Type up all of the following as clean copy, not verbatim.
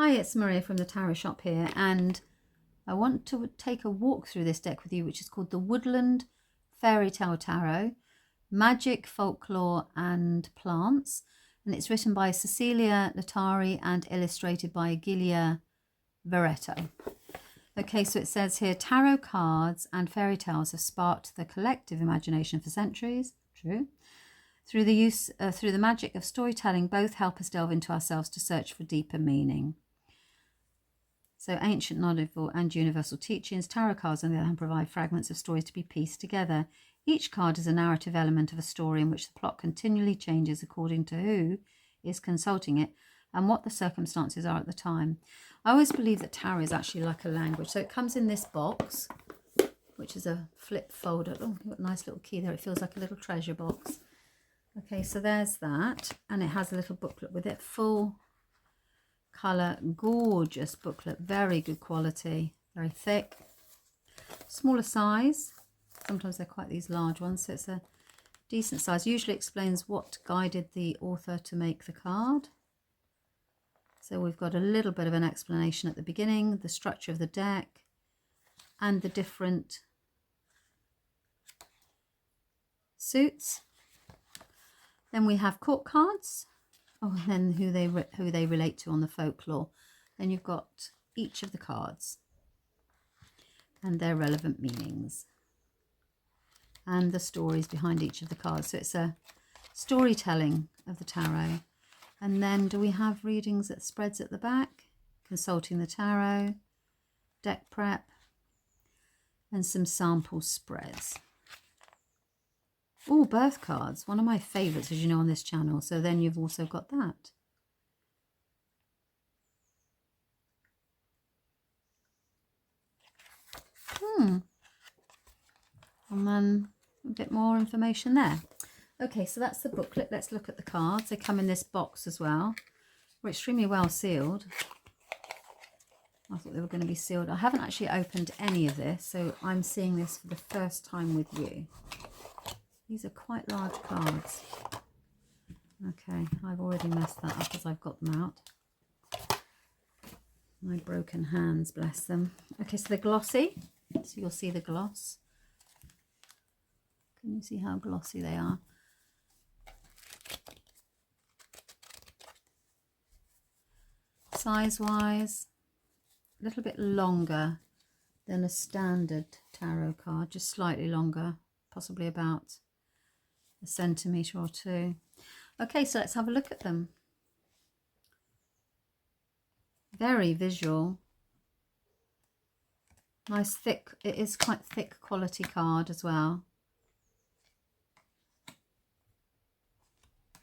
Hi, it's Maria from the Tarot Shop here, and I want to take a walk through this deck with you, which is called the Woodland Fairytale Tarot, Magic, Folklore and Plants, and it's written by Cecilia, Lattari and illustrated by Giulia, Varetto. Okay, so it says here, tarot cards and fairy tales have sparked the collective imagination for centuries. True. Through the magic of storytelling, both help us delve into ourselves to search for deeper meaning. So ancient knowledgeable and universal teachings, tarot cards on the other hand provide fragments of stories to be pieced together. Each card is a narrative element of a story in which the plot continually changes according to who is consulting it and what the circumstances are at the time. I always believe that tarot is actually like a language. So it comes in this box, which is a flip folder. Oh, got a nice little key there. It feels like a little treasure box. Okay, so there's that. And it has a little booklet with it, full colour, gorgeous booklet, very good quality, very thick, smaller size. Sometimes they're quite these large ones, so it's a decent size. Usually explains what guided the author to make the card. So we've got a little bit of an explanation at the beginning, the structure of the deck and the different suits. Then we have court cards. Oh, and then who they relate to on the folklore. Then you've got each of the cards and their relevant meanings and the stories behind each of the cards. So it's a storytelling of the tarot. And then do we have readings that spreads at the back, consulting the tarot, deck prep, and some sample spreads. Oh, birth cards, one of my favourites, as you know, on this channel. So then you've also got that. And then a bit more information there. Okay, so that's the booklet. Let's look at the cards. They come in this box as well. We're extremely well sealed. I thought they were going to be sealed. I haven't actually opened any of this, so I'm seeing this for the first time with you. These are quite large cards. Okay, I've already messed that up as I've got them out. My broken hands, bless them. Okay, so they're glossy. So you'll see the gloss. Can you see how glossy they are? Size-wise, a little bit longer than a standard tarot card, just slightly longer, possibly about a centimetre or two. Okay, so let's have a look at them. Very visual. Nice thick, it is quite thick quality card as well.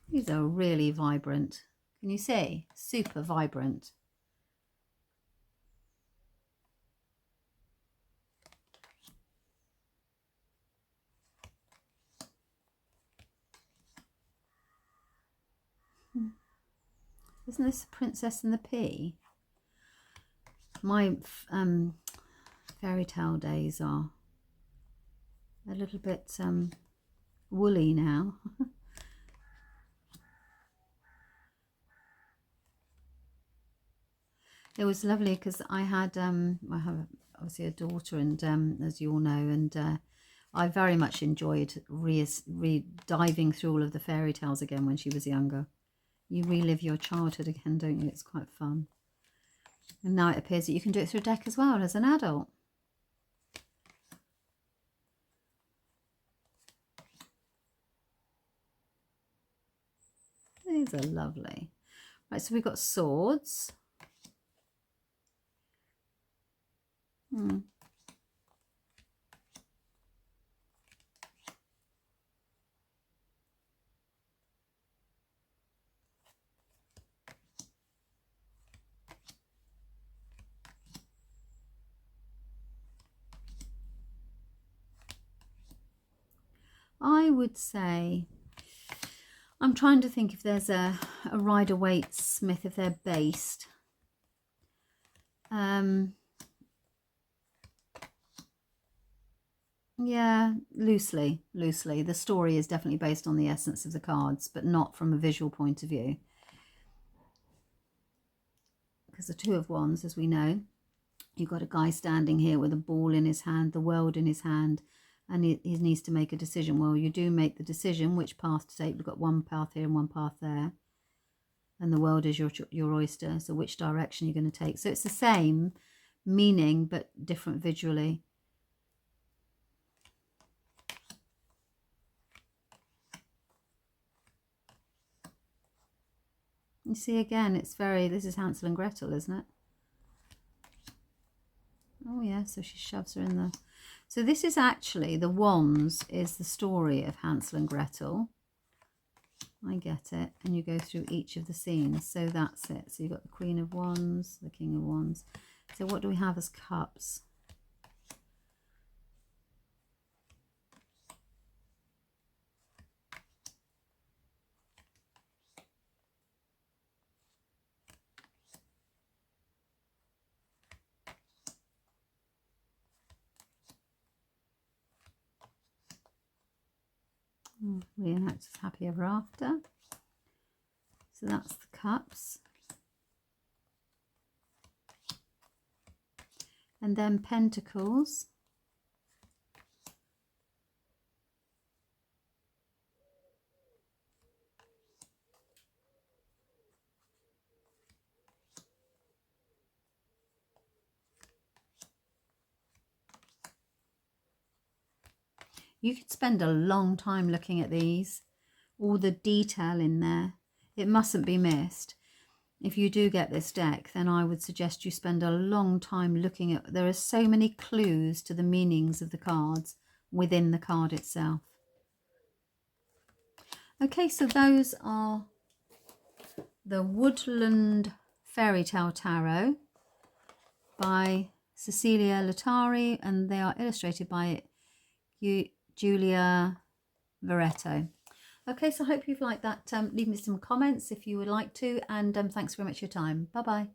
These are really vibrant. Can you see? Super vibrant. Isn't this the Princess and the Pea? My fairy tale days are a little bit woolly now. It was lovely because I had I have obviously a daughter, and as you all know, and I very much enjoyed diving through all of the fairy tales again when she was younger. You relive your childhood again, don't you? It's quite fun. And now it appears that you can do it through a deck as well as an adult. These are lovely. Right, so we've got swords. I would say, I'm trying to think if there's a Rider-Waite-Smith, if they're based. Yeah, loosely. The story is definitely based on the essence of the cards, but not from a visual point of view. because the Two of Wands, as we know, you've got a guy standing here with a ball in his hand, the world in his hand, and he needs to make a decision. Well, you do make the decision which path to take. We've got one path here and one path there, and the world is your oyster, so which direction you're going to take. So it's the same meaning but different visually. You see, again, it's very, this is Hansel and Gretel, isn't it? Oh yeah, so she shoves her in the... So this is actually, the wands is the story of Hansel and Gretel. I get it. And you go through each of the scenes. So that's it. So you've got the Queen of Wands, the King of Wands. So what do we have as cups? Reenact as happy ever after. So that's the cups. And then pentacles. You could spend a long time looking at these, all the detail in there. It mustn't be missed. If you do get this deck, then I would suggest you spend a long time looking at, there are so many clues to the meanings of the cards within the card itself. Okay, so those are the Woodland Fairytale Tarot by Cecilia Lattari, and they are illustrated by Giulia Varetto. Okay, so I hope you've liked that. Leave me some comments if you would like to, and thanks very much for your time. Bye bye.